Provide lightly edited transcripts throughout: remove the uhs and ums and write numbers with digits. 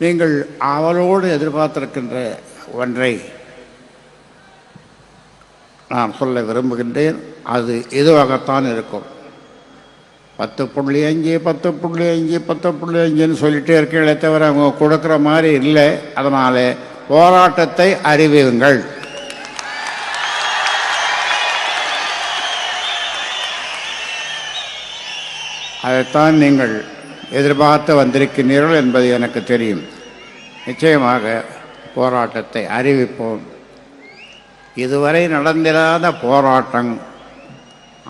நீங்கள் அவளோடு எதிர்பார்த்திருக்கின்ற ஒன்றை நான் சொல்ல விரும்புகின்றேன். அது இதுவாகத்தான் இருக்கும். 10.5 10.5 10.5ன்னு சொல்லிகிட்டே இருக்கீங்களே தவிர அவங்க கொடுக்குற மாதிரி இல்லை. அதனால் போராட்டத்தை அறிவியுங்கள். அதைத்தான் நீங்கள் எதிர்பார்த்து வந்திருக்கிறீர்கள் என்பது எனக்கு தெரியும். நிச்சயமாக போராட்டத்தை அறிவிப்போம். இதுவரை நடந்திராத போராட்டம்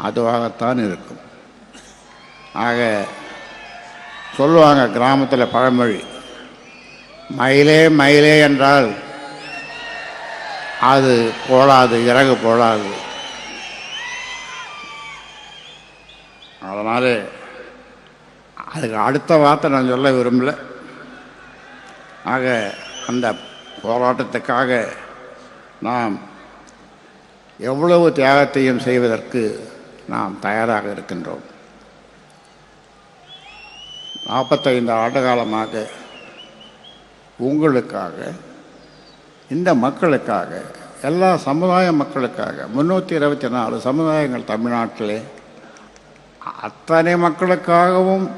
அதுவாகத்தான் இருக்கும். ஆக சொல்லுவாங்க கிராமத்தில் பழமொழி, மயிலே மயிலே என்றால் அது போடாது, இறகு போடாது. அதனால் அதுக்கு அடுத்த வார்த்தை நான் சொல்ல விரும்பல. ஆக அந்த போராட்டத்துக்காக நாம் எவ்வளவு தியாகத்தையும் செய்வதற்கு நாம் தயாராக இருக்கின்றோம். 45 ஆண்டு காலமாக உங்களுக்காக, இந்த மக்களுக்காக, எல்லா சமுதாய மக்களுக்காக 324 சமுதாயங்கள் தமிழ்நாட்டிலே அத்தனை மக்களுக்காகவும்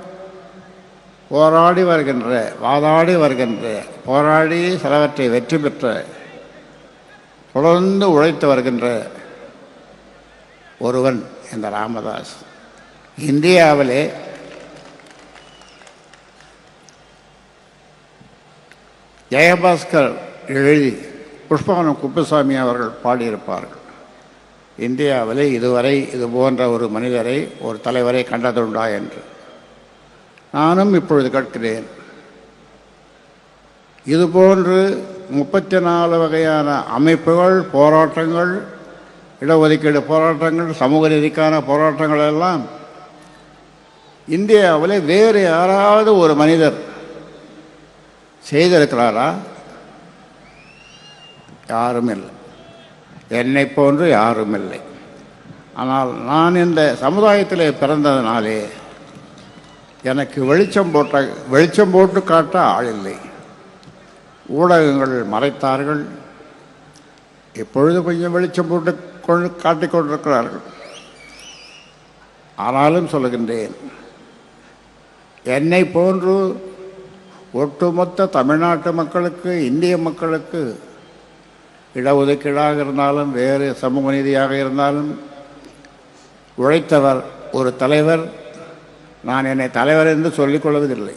போராடி வருகின்ற, வாதாடி வருகின்ற, போராடி சிலவற்றை வெற்றி பெற்ற, தொடர்ந்து உழைத்து வருகின்ற ஒருவன் இந்த ராமதாஸ். இந்தியாவிலே ஜெயபாஸ்கர் எழுதி புஷ்பவனம் குப்புசாமி அவர்கள் பாடியிருப்பார்கள், இந்தியாவிலே இதுவரை இது போன்ற ஒரு மனிதரை, ஒரு தலைவரை கண்டதுண்டா என்று. நானும் இப்பொழுது கேட்கிறேன். இதுபோன்று 34 வகையான அமைப்புகள், போராட்டங்கள், இடஒதுக்கீடு போராட்டங்கள், சமூக நீதிக்கான போராட்டங்கள் எல்லாம் இந்தியாவில் வேறு யாராவது ஒரு மனிதர் செய்திருக்கிறாரா? யாரும் இல்லை. என்னை போன்று யாரும் இல்லை. ஆனால் நான் இந்த சமுதாயத்தில் பிறந்ததினாலே எனக்கு வெளிச்சம் போட்டு காட்ட ஆள் இல்லை. ஊடகங்கள் மறைத்தார்கள். இப்பொழுது கொஞ்சம் வெளிச்சம் போட்டு காட்டிக் கொண்டிருக்கிறார்கள். ஆனாலும் சொல்லுகின்றேன், என்னை போன்று ஒட்டுமொத்த தமிழ்நாட்டு மக்களுக்கு, இந்திய மக்களுக்கு இடஒதுக்கீடாக இருந்தாலும், வேறு சமூக நீதியாக இருந்தாலும் உழைத்தவர் ஒரு தலைவர். நான் என்னை தலைவர் என்று சொல்லிக் கொள்வதில்லை.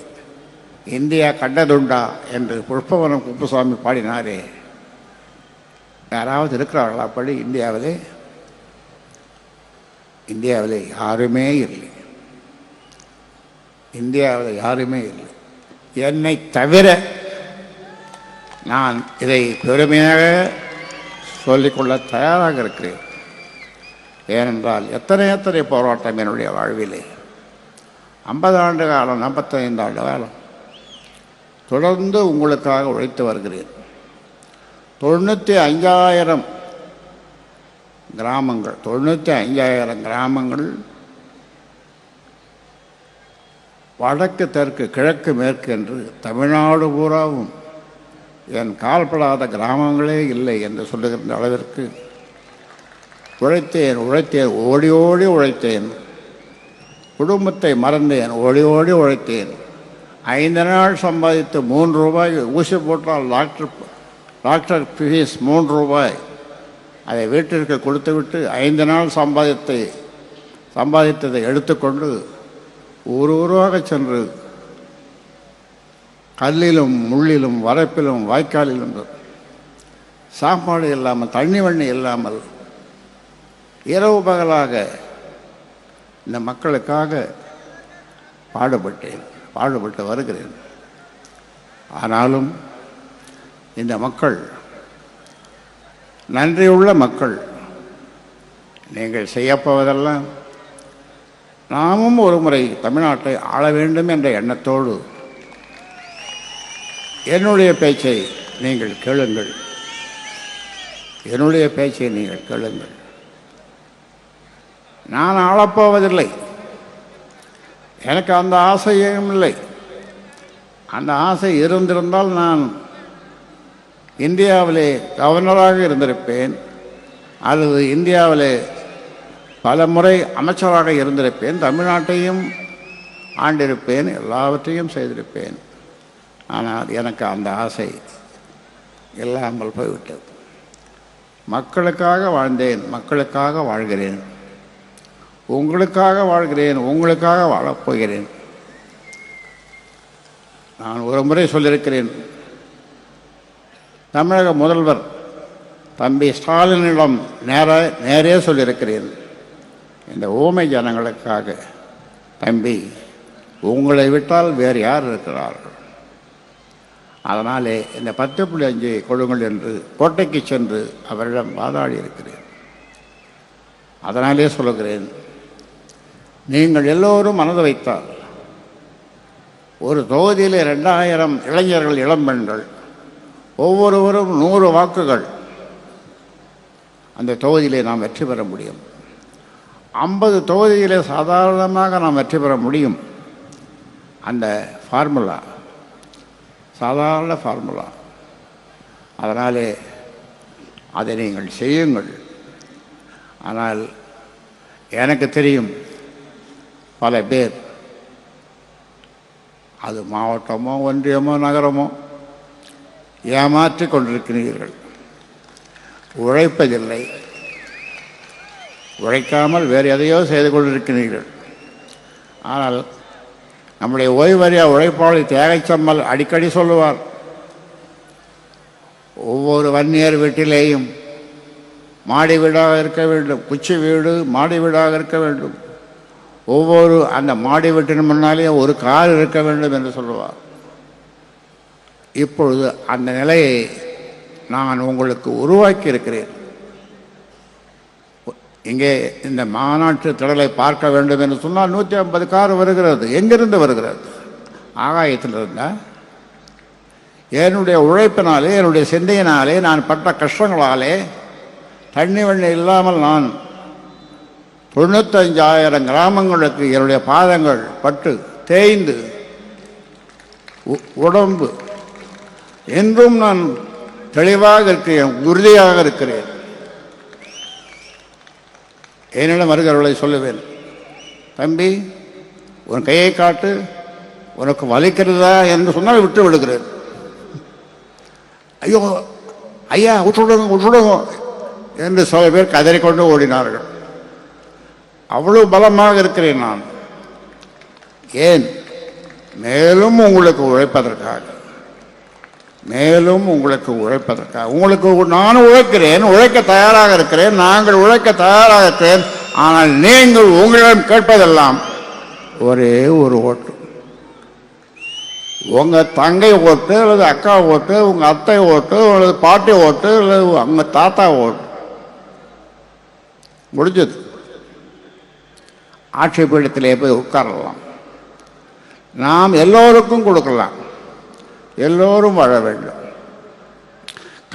இந்தியா கண்டதுண்டா என்று புஷ்பவனம் குப்புசாமி பாடினாரே, யாராவது இருக்கிறார்களா அப்படி? இந்தியாவிலே யாருமே இல்லை. இந்தியாவில் யாருமே இல்லை, என்னை தவிர. நான் இதை பெருமையாக சொல்லிக்கொள்ள தயாராக இருக்கிறேன். ஏனென்றால் எத்தனை போராட்டம் என்னுடைய வாழ்விலே 50 ஆண்டு காலம், 45 ஆண்டு காலம் தொடர்ந்து உங்களுக்காக உழைத்து வருகிறேன். 95,000 கிராமங்கள், 95,000 கிராமங்கள், வடக்கு தெற்கு கிழக்கு மேற்கு என்று தமிழ்நாடு பூராவும் என் கால்படாத கிராமங்களே இல்லை என்று சொல்லுகின்ற அளவிற்கு உழைத்தேன். ஓடி ஓடி உழைத்தேன். குடும்பத்தை மறந்தேன், ஓடி ஓடி உழைத்தேன். 5 நாள் சம்பாதித்து 3 ரூபாய் ஊசி போட்டால் டாக்டர் ஃபீஸ் 3 ரூபாய், அதை வீட்டிற்கு கொடுத்துவிட்டு 5 நாள் சம்பாதித்ததை எடுத்துக்கொண்டு ஊராக சென்று கல்லிலும் முள்ளிலும் வரப்பிலும் வாய்க்காலிலும் சாப்பாடு இல்லாமல், தண்ணி வண்ணி இல்லாமல் இரவு பகலாக இந்த மக்களுக்காக பாடுபட்டு வருகிறேன். ஆனாலும் இந்த மக்கள் நன்றியுள்ள மக்கள். நீங்கள் செய்யப்போவதெல்லாம் நாமும் ஒரு முறை தமிழ்நாட்டை ஆள வேண்டும் என்ற எண்ணத்தோடு என்னுடைய பேச்சை நீங்கள் கேளுங்கள். என்னுடைய பேச்சை நீங்கள் கேளுங்கள். நான் ஆளப்போவதில்லை, எனக்கு அந்த ஆசையும் இல்லை. அந்த ஆசை இருந்திருந்தால் நான் இந்தியாவிலே கவர்னராக இருந்திருப்பேன், அல்லது இந்தியாவிலே பல முறை அமைச்சராக இருந்திருப்பேன், தமிழ்நாட்டையும் ஆண்டிருப்பேன், எல்லாவற்றையும் செய்திருப்பேன். ஆனால் எனக்கு அந்த ஆசை இல்லாமல் போய்விட்டது. மக்களுக்காக வாழ்ந்தேன், மக்களுக்காக வாழ்கிறேன், உங்களுக்காக வாழ்கிறேன், உங்களுக்காக வாழப்போகிறேன். நான் ஒரு முறை சொல்லியிருக்கிறேன், தமிழக முதல்வர் தம்பி ஸ்டாலினிடம் நேரே சொல்லியிருக்கிறேன், இந்த ஊமை ஜனங்களுக்காக, தம்பி உங்களை விட்டால் வேறு யார் இருக்கிறார்கள், அதனாலே இந்த 10.5 கொடுங்கள் என்று கோட்டைக்கு சென்று அவரிடம் வாதாடி இருக்கிறேன். அதனாலே சொல்லுகிறேன், நீங்கள் எல்லோரும் மனது வைத்தால் ஒரு தொகுதியில் 2000 இளைஞர்கள், இளம்பெண்கள், ஒவ்வொருவரும் 100 வாக்குகள், அந்த தொகுதியிலே நாம் வெற்றி பெற முடியும். 50 தொகுதியிலே சாதாரணமாக நாம் வெற்றி பெற முடியும். அந்த ஃபார்முலா சாதாரண ஃபார்முலா. அதனாலே அதை நீங்கள் செய்யுங்கள். ஆனால் எனக்கு தெரியும், பல பேர் அது மாவட்டமோ ஒன்றியமோ நகரமோ ஏமாற்றிக் கொண்டிருக்கிறீர்கள். உழைப்பதில்லை, உழைக்காமல் வேறு எதையோ செய்து கொண்டிருக்கிறீர்கள். ஆனால் நம்முடைய ஓய்வறியா உழைப்பாளி தியாகச்சம்மல் அடிக்கடி சொல்லுவார், ஒவ்வொரு வன்னியர் வீட்டிலேயும் மாடி வீடாக இருக்க வேண்டும், குச்சி வீடு மாடி வீடாக இருக்க வேண்டும், ஒவ்வொரு அந்த மாடி வீட்டின் முன்னாலே ஒரு கார் இருக்க வேண்டும் என்று சொல்லுவார். இப்பொழுது அந்த நிலையை நான் உங்களுக்கு உருவாக்கி இருக்கிறேன். இங்கே இந்த மாநாட்டு திடலை பார்க்க வேண்டும் என்று சொன்னால் 150 கார் வருகிறது. எங்கிருந்து வருகிறது? ஆகாயத்தில் இருந்தால். என்னுடைய உழைப்பினாலே, என்னுடைய சிந்தையினாலே, நான் பட்ட கஷ்டங்களாலே, தண்ணி வெண்ணி இல்லாமல் நான் 95,000 கிராமங்களுக்கு என்னுடைய பாதங்கள் பட்டு தேய்ந்து உடம்பு என்றும் நான் தெளிவாக இருக்கிறேன், உறுதியாக இருக்கிறேன். என்னிடம் வருகிறவர்களை சொல்லுவேன், தம்பி உன் கையை காட்டு, உனக்கு வலிக்கிறதா என்று சொன்னால் விட்டு விடுகிறேன். ஐயோ ஐயா விட்டுடுங்க விட்டுடுங்க என்று சில பேர் கதறிக்கொண்டு ஓடினார்கள். அவ்வளவு பலமாக இருக்கிறேன் நான். ஏன்? மேலும் உங்களுக்கு உழைப்பதற்காக, மேலும் உங்களுக்கு உழைப்பதற்காக. உங்களுக்கு நானும் உழைக்கிறேன், உழைக்க தயாராக இருக்கிறேன், நாங்கள் உழைக்க தயாராக இருக்கிறேன். ஆனால் நீங்கள் உங்களிடம் கேட்பதெல்லாம் ஒரே ஒரு ஓட்டு. உங்கள் தங்கை ஓட்டு, அல்லது அக்கா ஓட்டு, உங்கள் அத்தை ஓட்டு, அல்லது பாட்டி ஓட்டு, அல்லது உங்கள் தாத்தா ஓட்டு. முடிஞ்சது. ஆட்சி பீடத்திலே போய் உட்காரலாம். நாம் எல்லோருக்கும் கொடுக்கலாம், எல்லோரும் வாழ வேண்டும்.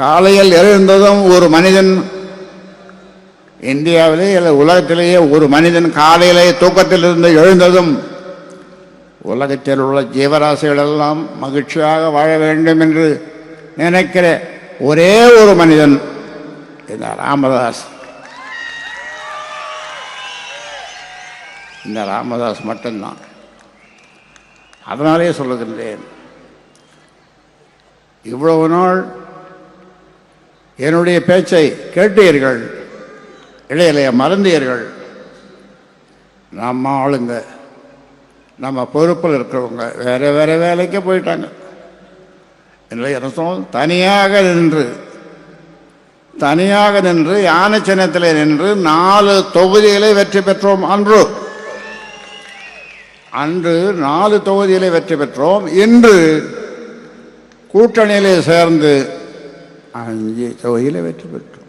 காலையில் எழுந்ததும் ஒரு மனிதன், இந்தியாவிலே அல்லது உலகத்திலேயே ஒரு மனிதன் காலையிலே தூக்கத்திலிருந்து எழுந்ததும் உலகத்தில் உள்ள ஜீவராசிகள் எல்லாம் மகிழ்ச்சியாக வாழ வேண்டும் என்று நினைக்கிற ஒரே ஒரு மனிதன் இந்த ராமதாஸ். இந்த ராமதாஸ் மட்டும்தான். அதனாலே சொல்லுகின்றேன், இவ்வளவு நாள் என்னுடைய பேச்சை கேட்டீர்கள், இளைய மறந்தீர்கள். நம்ம ஆளுங்க, நம்ம பொறுப்பில் இருக்கிறவங்க வேற வேற வேலைக்கு போயிட்டாங்க. இல்லை அரசும் தனியாக நின்று யானை சின்னத்தில் நின்று 4 தொகுதிகளை வெற்றி பெற்றோம். அன்று 4 தொகுதிகளை வெற்றி பெற்றோம். இன்று கூட்டணியிலே சேர்ந்து 5 தொகுதியில் வெற்றி பெற்றோம்.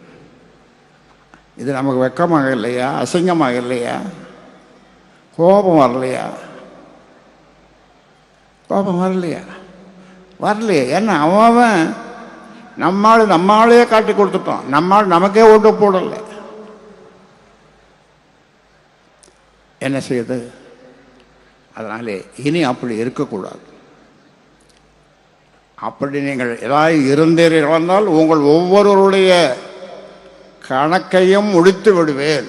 இது நமக்கு வெக்கமாக இல்லையா? அசிங்கமாக இல்லையா? கோபம் வரலையா? கோபம் வரலையா? வரலையே. ஏன்னா அவன் நம்மாலே காட்டி கொடுத்துட்டோம். நம்மால் நமக்கே ஓட்டு போடலை. என்ன செய்யுது? அதனாலே இனி அப்படி இருக்கக்கூடாது. அப்படி நீங்கள் ஏதாவது இருந்தீர்கள் என்றால் உங்கள் ஒவ்வொருவருடைய கணக்கையும் முடித்து விடுவேன்.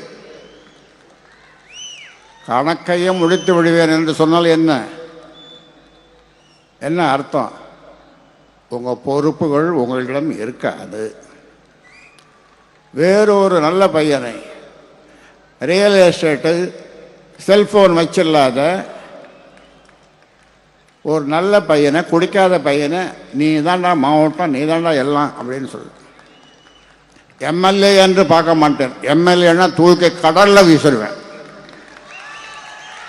கணக்கையும் முடித்து விடுவேன் என்று சொன்னால் என்ன என்ன அர்த்தம்? உங்கள் பொறுப்புகள் உங்களிடம் இருக்காது. வேறொரு நல்ல பையனை, ரியல் எஸ்டேட்டு, செல்ஃபோன் வச்சில்லாத ஒரு நல்ல பையனை, குடிக்காத பையனை, நீ தாண்டா மாவட்டம், நீ தாண்டா எல்லாம் அப்படின்னு சொல்லு. எம்எல்ஏ என்று பார்க்க மாட்டேன். எம்எல்ஏன்னா தூக்கி கடலில் வீசிடுவேன்.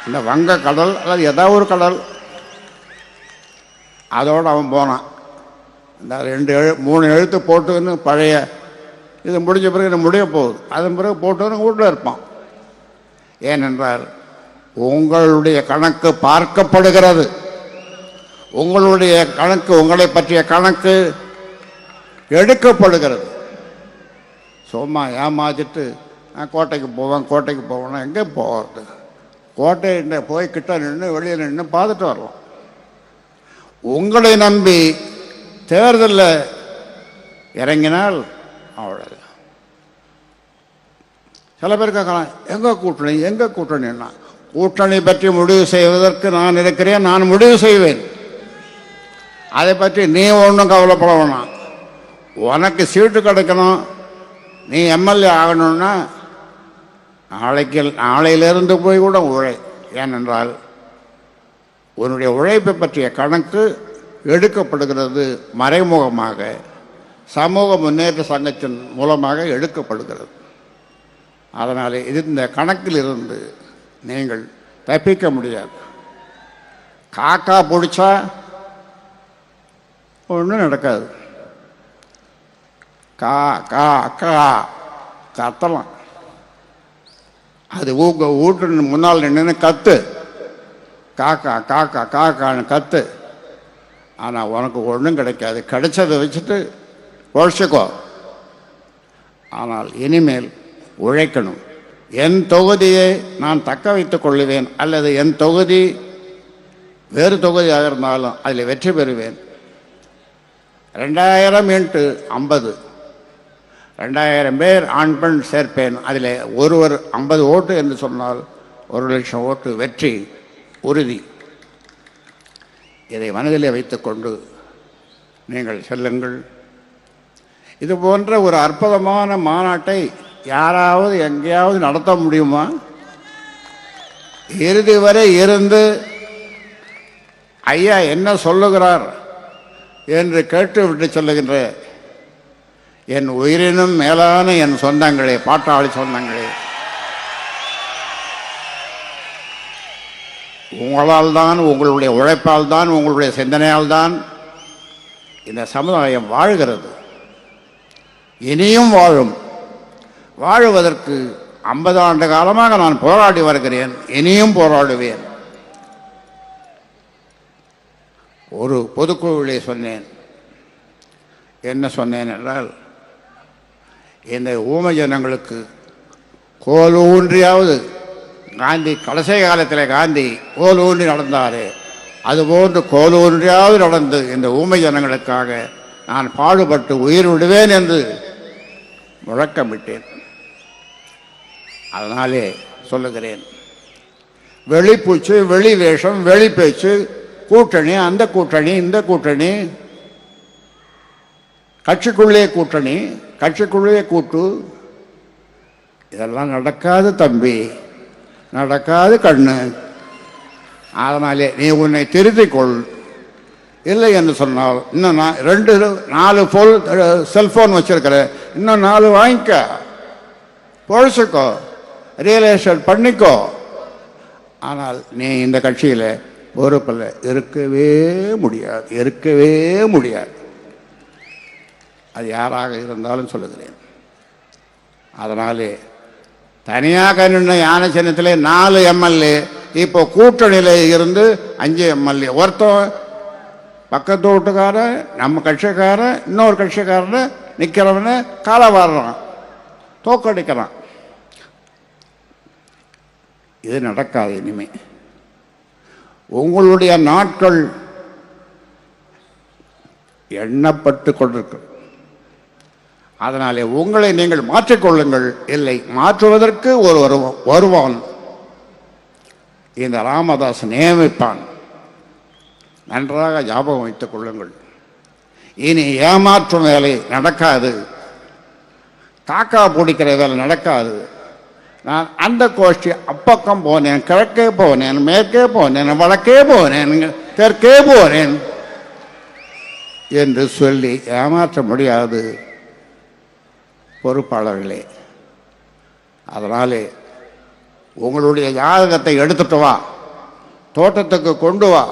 இந்த வங்க கடல் அல்லது ஏதாவது ஒரு கடல், அதோடு அவன் போனான். இந்த 3 எழுத்து போட்டுன்னு பழைய இது முடிஞ்ச பிறகு இது முடிய போகுது. அதன் பிறகு போட்டுன்னு வீட்டில் இருப்பான். ஏனென்றால் உங்களுடைய கணக்கு பார்க்கப்படுகிறது. உங்களுடைய கணக்கு, உங்களை பற்றிய கணக்கு எடுக்கப்படுகிறது. சும்மா ஏமாத்திட்டு நான் கோட்டைக்கு போவேன்னா எங்கே போகிறது? கோட்டை போய் கிட்ட நின்று வெளியில் நின்று பார்த்துட்டு வரலாம். உங்களை நம்பி தேர்தலில் இறங்கினால் அவ்வளோ. சில பேர் கேட்கலாம், எங்கே கூட்டணின்னா, கூட்டணி பற்றி முடிவு செய்வதற்கு நான் இருக்கிறேன், நான் முடிவு செய்வேன். அதை பற்றி நீ ஒன்றும் கவலைப்பட வேணாம். உனக்கு சீட்டு கிடைக்கணும், நீ எம்எல்ஏ ஆகணும்னா நாளையிலிருந்து போய் கூட உழை. ஏனென்றால் உன்னுடைய உழைப்பை பற்றிய கணக்கு எடுக்கப்படுகிறது. மறைமுகமாக சமூக முன்னேற்ற சங்கத்தின் மூலமாக எடுக்கப்படுகிறது. அதனால் இந்த கணக்கில் இருந்து நீங்கள் தப்பிக்க முடியாது. காக்கா பிடிச்சா ஒன்றும் நடக்காது. கா கா கா கத்தலாம். அது வீட்டு முன்னால் நின்று கத்து, காக்கா காக்கா காக்கான்னு கத்து. ஆனால் உனக்கு ஒன்றும் கிடைக்காது. கிடைச்சதை வச்சுட்டு உழைச்சிக்கோ. ஆனால் இனிமேல் உழைக்கணும். என் தொகுதியை நான் தக்க வைத்துக் கொள்ளுவேன், அல்லது என் தொகுதி வேறு தொகுதியாக இருந்தாலும் அதில் வெற்றி பெறுவேன். 2000 × 50, 2000 பேர் ஆண் பெண் சேர்ப்பேன். அதில் ஒருவர் 50 ஓட்டு என்று சொன்னால் 1,00,000 ஓட்டு வெற்றி உறுதி. இதை மனதிலே வைத்துக்கொண்டு நீங்கள் செல்லுங்கள். இது போன்ற ஒரு அற்புதமான மாநாட்டை யாராவது எங்கேயாவது நடத்த முடியுமா? இறுதி வரை இருந்து ஐயா என்ன சொல்லுகிறார் என்று கேட்டுவிட்டு சொல்லுகின்ற என் உயிரினும் மேலான என் சொந்தங்களே, பாட்டாளி சொந்தங்களே, உங்களால் தான், உங்களுடைய உழைப்பால் தான், உங்களுடைய சிந்தனையால் தான் இந்த சமுதாயம் வாழ்கிறது. இனியும் வாழும். வாழுவதற்கு 50 ஆண்டு காலமாக நான் போராடி வருகிறேன். இனியும் போராடுவேன். ஒரு பொதுக்குழுவிலே சொன்னேன். என்ன சொன்னேன் என்றால், இந்த ஊமை ஜனங்களுக்கு கோலூன்றியாவது காந்தி கடைசி காலத்தில் காந்தி கோலூன்றி நடந்தாரே, அதுபோன்று கோலூன்றியாவது நடந்து இந்த ஊமை ஜனங்களுக்காக நான் பாடுபட்டு உயிர் விடுவேன் என்று முழக்கமிட்டேன். அதனாலே சொல்லுகிறேன், வெளிப்பூச்சு, வெளி வேஷம், வெளி பேச்சு, கூட்டணி, அந்த கூட்டணி, இந்த கூட்டணி, கட்சிக்குள்ளே கூட்டணி, கட்சிக்குள்ளே கூட்டு, இதெல்லாம் நடக்காது தம்பி, நடக்காது கண்ணு. அதனாலே நீ உன்னை திருத்திக்கொள். இல்லை என்று சொன்னால் இன்னும் 2-4 செல்ஃபோன் வச்சிருக்கிற, இன்னும் 4 வாங்கிக்க, பொழைச்சிக்கோ, ரியல் எஸ்டேட் பண்ணிக்கோ. ஆனால் நீ இந்த கட்சியில் பொறுப்பில் இருக்கவே முடியாது, இருக்கவே முடியாது. அது யாராக இருந்தாலும் சொல்லுகிறேன். அதனாலே தனியாக நின்ற யானை சின்னத்திலே 4 எம்எல்ஏ, இப்போ கூட்டணியில் இருந்து 5 எம்எல்ஏ. ஒருத்தன் பக்கத்து வீட்டுக்காரன், நம்ம கட்சிக்காரன், இன்னொரு கட்சிக்காரன் நிற்கிறவனை காலை வாடுறான், தோக்கடிக்கிறான். இது நடக்காது இனிமே. உங்களுடைய நாட்கள் எண்ணப்பட்டு கொண்டிருக்கு. அதனாலே உங்களை நீங்கள் மாற்றிக்கொள்ளுங்கள். இல்லை, மாற்றுவதற்கு ஒரு வருவான், இந்த ராமதாஸ் நியமிப்பான். நன்றாக ஞாபகம் வைத்துக் கொள்ளுங்கள். இனி ஏமாற்றும் வேலை நடக்காது, காக்கா பிடிக்கிற வேலை நடக்காது. நான் அந்த கோஷ்டி அப்பக்கம் போனேன், கிழக்கே போனேன், மேற்கே போனேன், வடக்கே போனேன், தெற்கே போனேன் என்று சொல்லி ஏமாற்ற முடியாது பொறுப்பாளர்களே. அதனாலே உங்களுடைய ஜாதகத்தை எடுத்துட்டு வா, தோட்டத்துக்கு கொண்டு வா,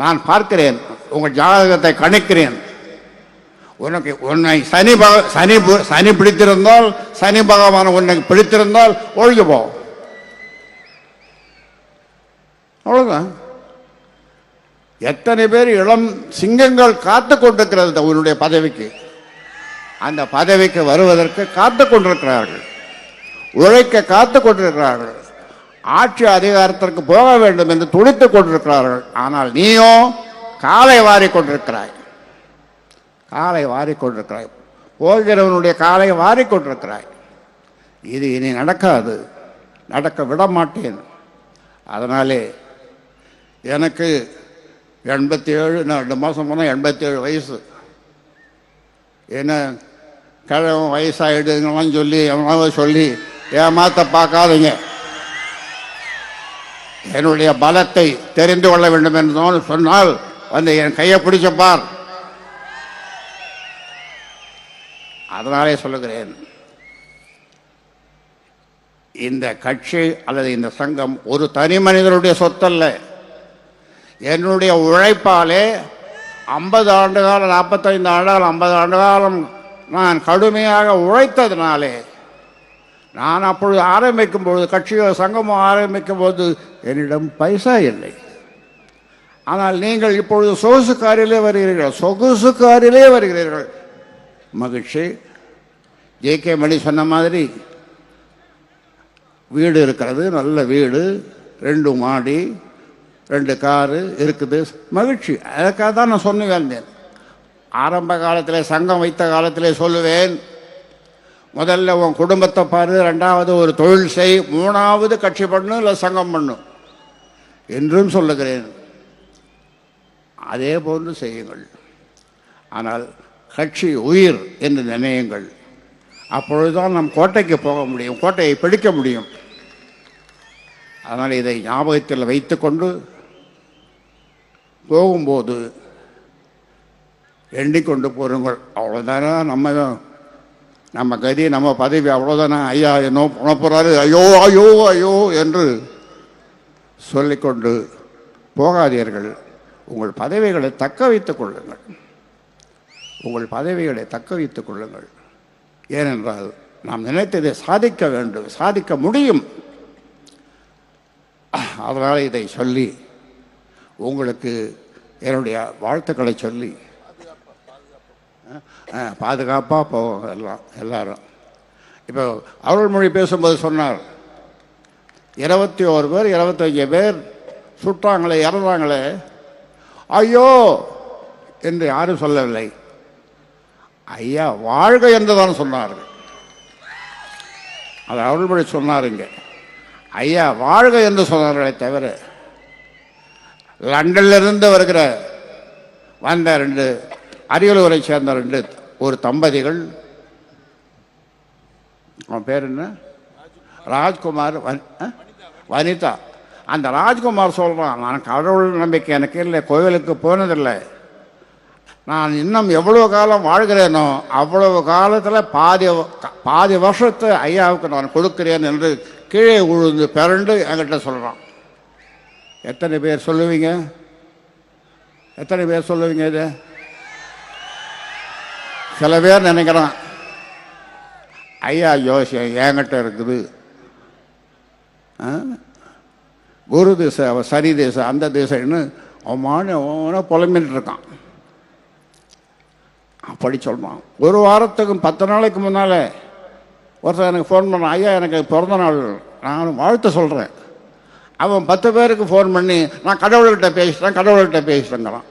நான் பார்க்கிறேன், உங்கள் ஜாதகத்தை கணிக்கிறேன். உன்னை சனி பிடித்திருந்தால், சனி பகவான் உன்னை பிடித்திருந்தால் ஒழிஞ்சு போ, அவ்வளவுதான். எத்தனை பேர் இளம் சிங்கங்கள் காத்து கொண்டிருக்கிறது உன்னுடைய பதவிக்கு. அந்த பதவிக்கு வருவதற்கு காத்து கொண்டிருக்கிறார்கள், உழைக்க காத்து கொண்டிருக்கிறார்கள், ஆட்சி அதிகாரத்திற்கு போக வேண்டும் என்று துடித்துக் கொண்டிருக்கிறார்கள். ஆனால் நீயோ காலை வாரி கொண்டிருக்கிறாய், காலை வாரிக்கொண்டிருக்கிறாய், போகிறவனுடைய காலை வாரிக்கொண்டிருக்கிறாய். இது இனி நடக்காது, நடக்க விட மாட்டேன். அதனாலே எனக்கு 87, நான் 2 மாதம் போனால் 87 வயசு. என்ன கிழவன் வயசாகிடுங்களாம் சொல்லி எவனாவது சொல்லி ஏமாத்த பார்க்காதீங்க. என்னுடைய பலத்தை தெரிந்து கொள்ள வேண்டும் என்று சொன்னால் வந்து என் கையை பிடிச்சப்பார். அதனாலே சொல்லுகிறேன், இந்த கட்சி அல்லது இந்த சங்கம் ஒரு தனி மனிதனுடைய சொத்தல்ல. என்னுடைய உழைப்பாலே 50 ஆண்டு காலம், 45 ஆண்டுகள், 50 ஆண்டு காலம் நான் கடுமையாக உழைத்ததினாலே, நான் அப்பொழுது ஆரம்பிக்கும் பொழுது, கட்சியோ சங்கமோ ஆரம்பிக்கும் போது என்னிடம் பைசா இல்லை. ஆனால் நீங்கள் இப்பொழுது சொகுசு காரிலே வருகிறீர்கள், சொகுசு காரிலே வருகிறீர்கள். மகிழ்ச்சி. ஜே.கே. மணி சொன்ன மாதிரி வீடு இருக்கிறது, நல்ல வீடு, 2 மாடி, 2 காரு இருக்குது, மகிழ்ச்சி. அதுக்காக தான் நான் சொன்ன வந்தேன். ஆரம்ப காலத்தில், சங்கம் வைத்த காலத்திலே சொல்லுவேன், முதல்ல உன் குடும்பத்தை பாரு, 2வது ஒரு தொழில் செய், 3வது கட்சி பண்ணு இல்லை சங்கம் பண்ணு என்றும் சொல்லுகிறேன். அதே போன்று செய்யுங்கள். ஆனால் கட்சி உயிர் என்று நினையுங்கள். அப்பொழுதுதான் நம் கோட்டைக்கு போக முடியும், கோட்டையை பிடிக்க முடியும். அதனால் இதை ஞாபகத்தில் வைத்துக்கொண்டு போகும்போது எண்ணிக்கொண்டு போருங்கள். அவ்வளோதானே நம்ம கதி, நம்ம பதவி, அவ்வளோதானே. ஐயா என்ன பண்ண போகிறாரு, ஐயோ ஐயோ ஐயோ என்று சொல்லிக்கொண்டு போகாதீர்கள். உங்கள் பதவிகளை தக்க வைத்துக் கொள்ளுங்கள், உங்கள் பதவிகளை தக்க வைத்துக் கொள்ளுங்கள். ஏனென்றால் நாம் நினைத்ததை சாதிக்க வேண்டும், சாதிக்க முடியும். அதனால் இதை சொல்லி உங்களுக்கு என்னுடைய வாழ்த்துக்களை சொல்லி பாதுகாப்பாக போவோம் எல்லாரும். இப்போ அருள்மொழி பேசும்போது சொன்னார், 21 பேர் 25 பேர் சுட்டாங்களே, இறந்தாங்களே, ஐயோ என்று யாரும் சொல்லவில்லை. ஐயா வாழ்க என்றுதான் சொன்னார்கள். அது அருள்மொழி சொன்னாருங்க. ஐயா வாழ்க என்று சொன்னார்களே தவிர, லண்டனிலிருந்து வந்த 2 அரியலூரை சேர்ந்த 2 ஒரு தம்பதிகள், அவன் பேர் என்ன, ராஜ்குமார், வனிதா. அந்த ராஜ்குமார் சொல்கிறான், நான் கடவுள் நம்பிக்கை எனக்கு இல்லை, கோவிலுக்கு போனதில்லை, நான் இன்னும் எவ்வளோ காலம் வாழ்கிறேனோ அவ்வளவு காலத்தில் பாதி வருஷத்தை ஐயாவுக்கு நான் கொடுக்கிறேன் என்று கீழே உழுந்து பிறண்டு என்கிட்ட சொல்கிறான். எத்தனை பேர் சொல்லுவீங்க, எத்தனை பேர் சொல்லுவீங்க இது? சில பேர் நினைக்கிறான், ஐயா ஜோசியம் என்கிட்ட இருக்குது, குரு திசை, அவன் சனி திசை, அந்த திசைன்னு அவன் புலம்பின்னு இருக்கான். அப்படி சொல்கிறான். ஒரு வாரத்துக்கு 10 நாளைக்கு முன்னால் ஒருத்தர் எனக்கு ஃபோன் பண்ணான், ஐயா எனக்கு பிறந்த நாள், நான் வாழ்த்து சொல்கிறேன். அவன் 10 பேருக்கு ஃபோன் பண்ணி நான் கடவுள்கிட்ட பேசிட்டேங்கிறான்.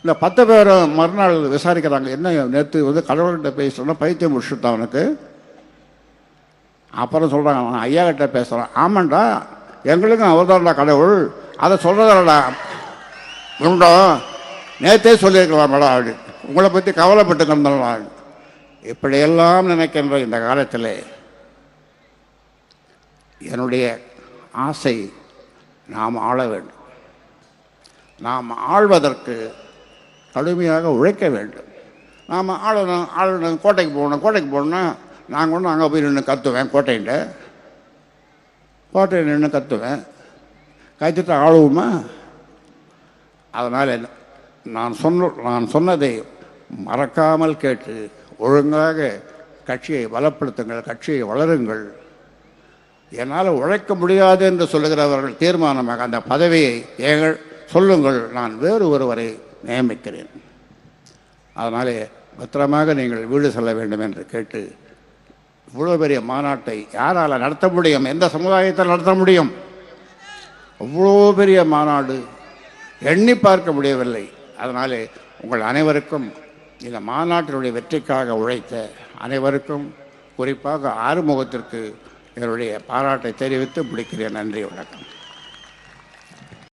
இந்த 10 பேரும் மறுநாள் விசாரிக்கிறாங்க, என்ன நேற்று கடவுள்கிட்ட பேசிட்டோன்னா பைத்தியம் முடிச்சுட்டான் அவனுக்கு. அப்புறம் சொல்கிறாங்க, நான் ஐயா கிட்ட பேசுகிறேன். ஆமாண்டா, எங்களுக்கும் அவர் தான்டா கடவுள், அதை சொல்கிறதாடா உண்டோ, நேற்றே சொல்லியிருக்கலாம் மேடம் அப்படி, உங்களை பற்றி கவலைப்பட்டு கிடந்தோம். இப்படியெல்லாம் நினைக்கின்ற இந்த காலத்தில் என்னுடைய ஆசை, நாம் ஆள வேண்டும். நாம் ஆள்வதற்கு கடுமையாக உழைக்க வேண்டும். நாம் ஆளணும் கோட்டைக்கு போகணுன்னா நான் கொண்டு அங்கே போய் நின்று கத்துவேன், கோட்டையில் நின்று கத்துவேன், கத்துட்டு ஆளுவோமா? அதனால் நான் சொன்னதை மறக்காமல் கேட்டு ஒழுங்காக கட்சியை பலப்படுத்துங்கள், கட்சியை வளருங்கள். என்னால் உழைக்க முடியாது என்று சொல்லுகிறவர்கள் தீர்மானமாக அந்த பதவியை சொல்லுங்கள், நான் வேறு ஒருவரை நியமிக்கிறேன். அதனாலே பத்திரமாக நீங்கள் வீடு செல்ல வேண்டும் என்று கேட்டு, இவ்வளோ பெரிய மாநாட்டை யாரால் நடத்த முடியும்? எந்த சமுதாயத்தில் நடத்த முடியும்? அவ்வளோ பெரிய மாநாடு எண்ணி பார்க்க முடியவில்லை. அதனாலே உங்கள் அனைவருக்கும், இந்த மாநாட்டினுடைய வெற்றிக்காக உழைத்த அனைவருக்கும், குறிப்பாக ஆறுமுகத்திற்கு என்னுடைய பாராட்டை தெரிவித்து முடிக்கிறேன். நன்றி, வணக்கம்.